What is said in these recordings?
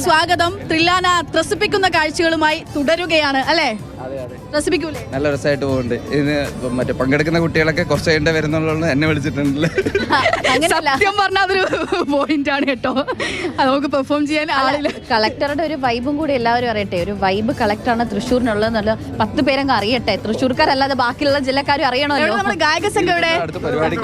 സ്വാഗതം. ത്രില്ലാന ത്രസിപ്പിക്കുന്ന കാഴ്ചകളുമായി തുടരുകയാണ് അല്ലേ? രസിപ്പിക്കൂലേ? നല്ല രസമായിട്ട് പോകുന്നുണ്ട്. ഇതിന് മറ്റേ പങ്കെടുക്കുന്ന കുട്ടികളൊക്കെ കുറച്ച് കഴിഞ്ഞ വരുന്നുള്ളൂ എന്നെ വിളിച്ചിട്ടുണ്ടല്ലേ. സത്യം പറഞ്ഞാൽ അതൊരു പോയിന്റ് ആണ് കേട്ടോ. നമുക്ക് പെർഫോം ചെയ്യാൻ ആളില്ല. കളക്ടറുടെ ഒരു വൈബും കൂടി എല്ലാവരും അറിയട്ടെ. ഒരു വൈബ് കളക്ടറാണ് തൃശ്ശൂരിനുള്ളതെന്നുള്ള 10 പേരങ്ങ് അറിയട്ടെ. തൃശ്ശൂർക്കാരല്ലാതെ ബാക്കിയുള്ള ജില്ലക്കാരും അറിയണമല്ലോ. നമ്മുടെ ഗായക സംഘം ഇവിടെ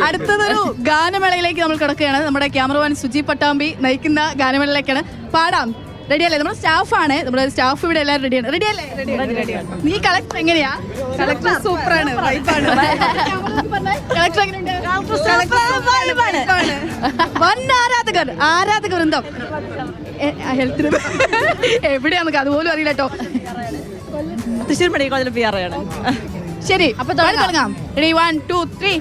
അടുത്തതൊരു ഗാനമേളയിലേക്ക് നമ്മൾ കിടക്കുകയാണ്. നമ്മുടെ ക്യാമറമാൻ സുജി പട്ടാമ്പി നയിക്കുന്ന ഗാനമേളയിലേക്കാണ്. പാടാം. റെഡിയല്ലേ? നമ്മുടെ സ്റ്റാഫാണ്. നമ്മുടെ സ്റ്റാഫ് ഇവിടെ എല്ലാവരും റെഡിയാണ്. റെഡിയല്ലേ? നീ കളക്ടർ എങ്ങനെയാ? കളക്ടർ സൂപ്പറാണ്. കളക്ടർ എങ്ങനെയുണ്ട്? ആരാധകർ വൃന്ദം ഹെൽത്തിന് എവിടെയാന്ന് അതുപോലും അറിയില്ല കേട്ടോ. തൃശ്ശൂർ മെഡിക്കൽ കോളേജിൽ PR ആണ്. ശരി, അപ്പൊ തുടങ്ങാം. റെഡി 1 2 3.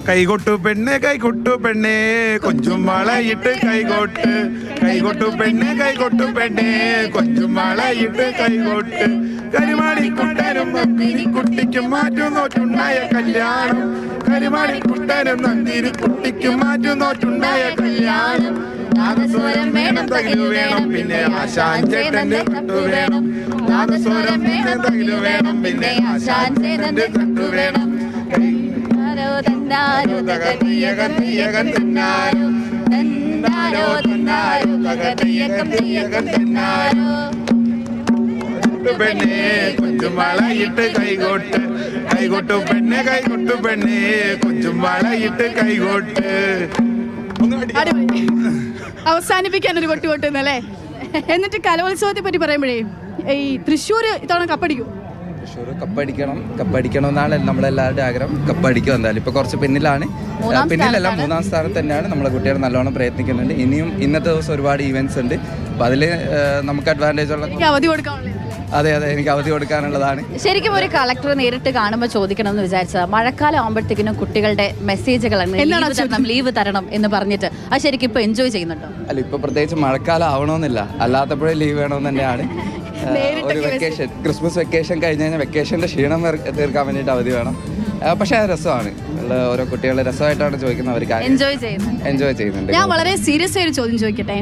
കൈകൊട്ടു പെണ്ണേ കൊഞ്ചും വളയിട്ട് കൈകൊട്ടു പെണ്ണേ കൊഞ്ചും വളയിട്ട് കൈകൊട്ട് കരിമാടിക്കുട്ടനും നന്ദിനി കുട്ടിക്കും മാറ്റും നോറ്റുണ്ടായ കല്യാണം കരിമാടിക്കുട്ടനും നന്ദിനി കുട്ടിക്കും മാറ്റും നോറ്റുണ്ടായ കല്യാണം നാദസ്വരം വേണം തകിലു വേണം പിന്നെ ആശാൻ ചേട്ടന്റെ തട്ടു വേണം നാദസ്വരം വേണം തകിലു വേണം പിന്നെ ആശാൻ ചേട്ടന്റെ തട്ടു വേണം പെണ്ണേ കൊഞ്ചും വളയിട്ട് കൈകൊട്ടു പെണ്ണേ കൊഞ്ചും വളയിട്ട് കൈകൊട്ട്. അവസാനിപ്പിക്കാൻ ഒരു കൊട്ടി കൊട്ടുന്നല്ലേ. എന്നിട്ട് കലോത്സവത്തെ പറ്റി പറയുമ്പോഴേ ഈ തൃശ്ശൂര് ഇത്തവണ കപ്പടിക്കും. തൃശ്ശൂർ കപ്പടിക്കണം എന്നാണ് നമ്മളെല്ലാവരുടെ ആഗ്രഹം. കപ്പടിക്കും എന്തായാലും. ഇപ്പോൾ കുറച്ച് പിന്നിലാണ്. പിന്നിലല്ല, 3ാം സ്ഥാനത്ത് തന്നെയാണ്. നമ്മളെ കുട്ടികൾ നല്ലോണം പ്രയത്നിക്കുന്നുണ്ട്. ഇനിയും ഇന്നത്തെ ദിവസം ഒരുപാട് ഈവൻറ്റ്സ് ഉണ്ട്. അപ്പോൾ അതിൽ നമുക്ക് അഡ്വാൻറ്റേജ് ഉള്ള അവധി കൊടുക്കാനുള്ളത്. അതെ, എനിക്ക് അവധി കൊടുക്കാനുള്ളതാണ്. ശരിക്കും ഒരു കളക്ടർ നേരിട്ട് കാണുമ്പോൾ ചോദിക്കണം എന്ന് വിചാരിച്ചത്, മഴക്കാലം ആകുമ്പോഴത്തേക്കിനും കുട്ടികളുടെ മെസ്സേജുകളാണ് ലീവ് തരണം എന്ന് പറഞ്ഞിട്ട്. അത് ശരിക്കും ഇപ്പൊ എൻജോയ് ചെയ്യുന്നുണ്ടോ? അല്ല, ഇപ്പൊ പ്രത്യേകിച്ച് മഴക്കാലം ആവണമെന്നില്ല, അല്ലാത്തപ്പോഴേ ലീവ് വേണമെന്ന് തന്നെയാണ്. ഒരു വെക്കേഷൻ, ക്രിസ്മസ് വെക്കേഷൻ കഴിഞ്ഞ് കഴിഞ്ഞാൽ വെക്കേഷന്റെ ക്ഷീണം തീർക്കാൻ വേണ്ടിയിട്ട് അവധി വേണം. പക്ഷെ അത് രസമാണ്. ഓരോ കുട്ടികളെ രസമായിട്ടാണ് ചോദിക്കുന്നത്. അവർക്ക് എൻജോയ് ചെയ്യുന്നുണ്ട്. ഞാൻ വളരെ സീരിയസ് ആയ ഒരു ചോദ്യം ചോദിക്കട്ടെ.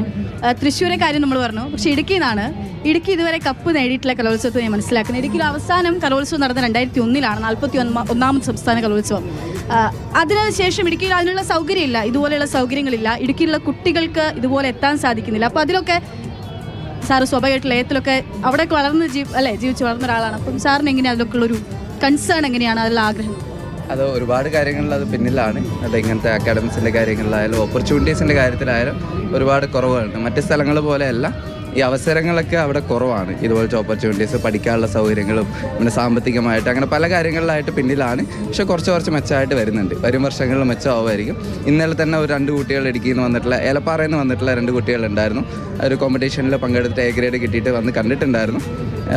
തൃശ്ശൂരെ കാര്യം നമ്മൾ പറഞ്ഞു, പക്ഷെ ഇടുക്കിന്നാണ്. ഇടുക്കി ഇതുവരെ കപ്പ് നേടിയിട്ടുള്ള കലോത്സവത്തെ ഞാൻ മനസ്സിലാക്കുന്നത്. ഇടുക്കിയിൽ അവസാനം കലോത്സവം നടന്ന 2001 41ാമത് സംസ്ഥാന കലോത്സവം. അതിനുശേഷം ഇടുക്കിയിൽ അതിനുള്ള സൗകര്യമില്ല, ഇതുപോലെയുള്ള സൗകര്യങ്ങളില്ല. ഇടുക്കിയിലുള്ള കുട്ടികൾക്ക് ഇതുപോലെ എത്താൻ സാധിക്കുന്നില്ല. അപ്പോൾ അതിലൊക്കെ സാറ് സ്വാഭാവികമായിട്ട് ലയത്തിലൊക്കെ അവിടെ വളർന്ന് ജീവിച്ച് വളർന്ന ഒരാളാണ്. അപ്പം സാറിന് എങ്ങനെയാണ് അതിലൊക്കെ ഉള്ളൊരു കൺസേൺ, എങ്ങനെയാണ് അതിലുള്ള ആഗ്രഹം? അത് ഒരുപാട് കാര്യങ്ങളിൽ അത് പിന്നിലാണ്. അത് ഇങ്ങനത്തെ അക്കാഡമിക്സിൻ്റെ കാര്യങ്ങളിലായാലും ഓപ്പർച്യൂണിറ്റീസിൻ്റെ കാര്യത്തിലായാലും ഒരുപാട് കുറവുകളുണ്ട്. മറ്റ് സ്ഥലങ്ങൾ പോലെയല്ല, ഈ അവസരങ്ങളൊക്കെ അവിടെ കുറവാണ്. ഇതുപോലത്തെ ഓപ്പർച്യൂണിറ്റീസ്, പഠിക്കാനുള്ള സൗകര്യങ്ങളും പിന്നെ സാമ്പത്തികമായിട്ട് അങ്ങനെ പല കാര്യങ്ങളിലായിട്ട് പിന്നിലാണ്. പക്ഷെ കുറച്ച് മെച്ചമായിട്ട് വരുന്നുണ്ട്. വരും വർഷങ്ങളിൽ മെച്ചമാവുമായിരിക്കും. ഇന്നലെ തന്നെ ഒരു 2 കുട്ടികൾ ഇടുക്കിയിൽ നിന്ന് വന്നിട്ടുള്ള, ഏലപ്പാറയിൽ നിന്ന് വന്നിട്ടുള്ള 2 കുട്ടികളുണ്ടായിരുന്നു. ഒരു കോമ്പറ്റീഷനിൽ പങ്കെടുത്തിട്ട് A ഗ്രേഡ് കിട്ടിയിട്ട് വന്ന് കണ്ടിട്ടുണ്ടായിരുന്നു.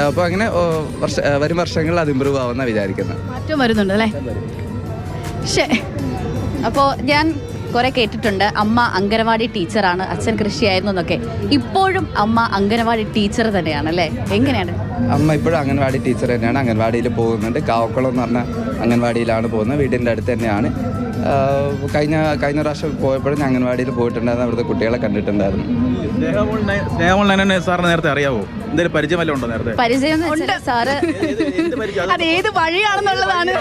അപ്പോൾ അങ്ങനെ വരും വർഷങ്ങളിൽ അത് ഇമ്പ്രൂവ് ആവുമെന്നാണ് വിചാരിക്കുന്നത്. മാറ്റം വരുന്നുണ്ട് അല്ലേ? ശരി. അപ്പോൾ ഞാൻ കുറെ കേട്ടിട്ടുണ്ട്, അമ്മ അംഗനവാടി ടീച്ചറാണ്, അച്ഛൻ കൃഷിയായിരുന്നു എന്നൊക്കെ. ഇപ്പോഴും അമ്മ അംഗനവാടി ടീച്ചർ തന്നെയാണ് അല്ലേ? എങ്ങനെയാണ്? അമ്മ ഇപ്പോഴും അംഗൻവാടി ടീച്ചർ തന്നെയാണ്. അംഗൻവാടിയിൽ പോകുന്നുണ്ട്. കാവക്കുളം എന്ന് പറഞ്ഞ അംഗൻവാടിയിലാണ് പോകുന്നത്. വീടിൻ്റെ അടുത്ത് തന്നെയാണ്. കഴിഞ്ഞ പ്രാവശ്യം പോയപ്പോഴും ഞാൻ അംഗൻവാടിയിൽ പോയിട്ടുണ്ടായിരുന്നു. അവിടുത്തെ കുട്ടികളെ കണ്ടിട്ടുണ്ടായിരുന്നു. സാറിന് നേരത്തെ അറിയാവോ? എന്തെങ്കിലും പരിചയം വല്ലതും ഉണ്ടോ? നേരത്തെ പരിചയം സാറ് അത് ഏത് വഴിയാണെന്നുള്ളതാണ്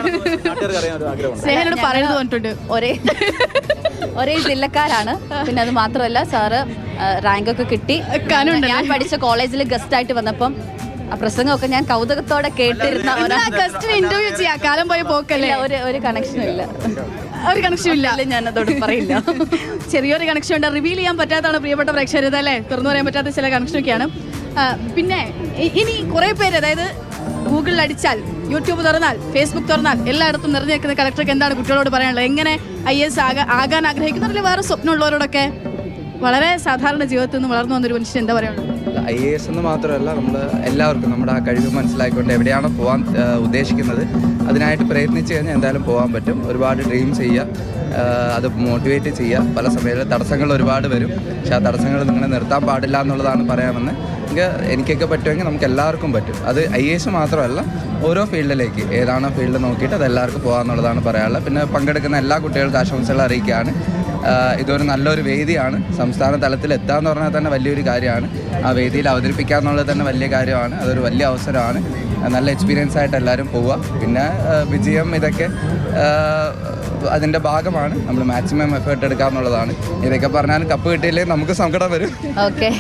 സ്നേഹനോട് പറയുന്നത് പറഞ്ഞിട്ടുണ്ട്. ഒരേ ജില്ലക്കാരാണ്. പിന്നെ അത് മാത്രമല്ല, സാറ് റാങ്കൊക്കെ കിട്ടി. ഞാൻ പഠിച്ച കോളേജിൽ ഗസ്റ്റ് ആയിട്ട് വന്നപ്പം ആ പ്രസംഗമൊക്കെ ഞാൻ കൗതുകത്തോടെ കേട്ടിരുന്ന ഇന്റർവ്യൂ ചെയ്യാം. കാലം പോയ പോക്കല്ലേ? ഒരു കണക്ഷനും ഇല്ല. ഒരു കണക്ഷൻ ഇല്ല. ഞാൻ അതോട് പറയില്ല. ചെറിയൊരു കണക്ഷൻ ഉണ്ട്. റിവീൽ ചെയ്യാൻ പറ്റാത്തതാണ് പ്രിയപ്പെട്ട പ്രേക്ഷകർ അല്ലേ? തുറന്നു പറയാൻ പറ്റാത്ത ചില കണക്ഷനൊക്കെയാണ്. പിന്നെ ഇനി കുറേ പേര്, അതായത് ഗൂഗിളിൽ അടിച്ചാൽ, യൂട്യൂബ് തുറന്നാൽ, ഫേസ്ബുക്ക് തുറന്നാൽ എല്ലായിടത്തും നിറഞ്ഞു നിൽക്കുന്ന കളക്ടർക്ക് എന്താണ് കുട്ടികളോട് പറയാനുള്ളത്? എങ്ങനെ IAS ആകാൻ ആഗ്രഹിക്കുന്നവരിൽ വേറെ സ്വപ്നമുള്ളവരോടൊക്കെ വളരെ സാധാരണ ജീവിതത്തിൽ നിന്ന് വളർന്നു വന്നൊരു മനുഷ്യൻ എന്താ പറയുക? IAS എന്ന് മാത്രമല്ല, നമ്മൾ എല്ലാവർക്കും നമ്മുടെ ആ കഴിവ് മനസ്സിലാക്കിക്കൊണ്ട് എവിടെയാണോ പോകാൻ ഉദ്ദേശിക്കുന്നത് അതിനായിട്ട് പ്രയത്നിച്ച് കഴിഞ്ഞാൽ എന്തായാലും പോകാൻ പറ്റും. ഒരുപാട് ഡ്രീംസ് ചെയ്യുക, അത് മോട്ടിവേറ്റ് ചെയ്യുക. പല സമയത്ത് തടസ്സങ്ങൾ ഒരുപാട് വരും. പക്ഷേ ആ തടസ്സങ്ങൾ നിങ്ങളെ നിർത്താൻ പാടില്ല എന്നുള്ളതാണ് പറയാമെന്ന്. എനിക്കൊക്കെ പറ്റുമെങ്കിൽ നമുക്ക് എല്ലാവർക്കും പറ്റും. അത് IAS മാത്രമല്ല, ഓരോ ഫീൽഡിലേക്ക് ഏതാണോ ഫീൽഡ് നോക്കിയിട്ട് അത് എല്ലാവർക്കും പോകാമെന്നുള്ളതാണ് പറയാനുള്ളത്. പിന്നെ പങ്കെടുക്കുന്ന എല്ലാ കുട്ടികൾക്കും ആശംസകൾ അറിയിക്കുകയാണ്. ഇതൊരു നല്ലൊരു വേദിയാണ്. സംസ്ഥാന തലത്തിൽ എത്താന്ന് പറഞ്ഞാൽ തന്നെ വലിയൊരു കാര്യമാണ്. ആ വേദിയിൽ അവതരിപ്പിക്കുക എന്നുള്ളത് തന്നെ വലിയ കാര്യമാണ്. അതൊരു വലിയ അവസരമാണ്. നല്ല എക്സ്പീരിയൻസ് ആയിട്ട് എല്ലാവരും പോവുക. പിന്നെ വിജയം ഇതൊക്കെ അതിൻ്റെ ഭാഗമാണ്. നമ്മൾ മാക്സിമം എഫേർട്ട് എടുക്കുക എന്നുള്ളതാണ്. ഇതൊക്കെ പറഞ്ഞാൽ കപ്പ് കിട്ടിയില്ലെങ്കിൽ നമുക്ക് സങ്കടം വരും. ഓക്കെ.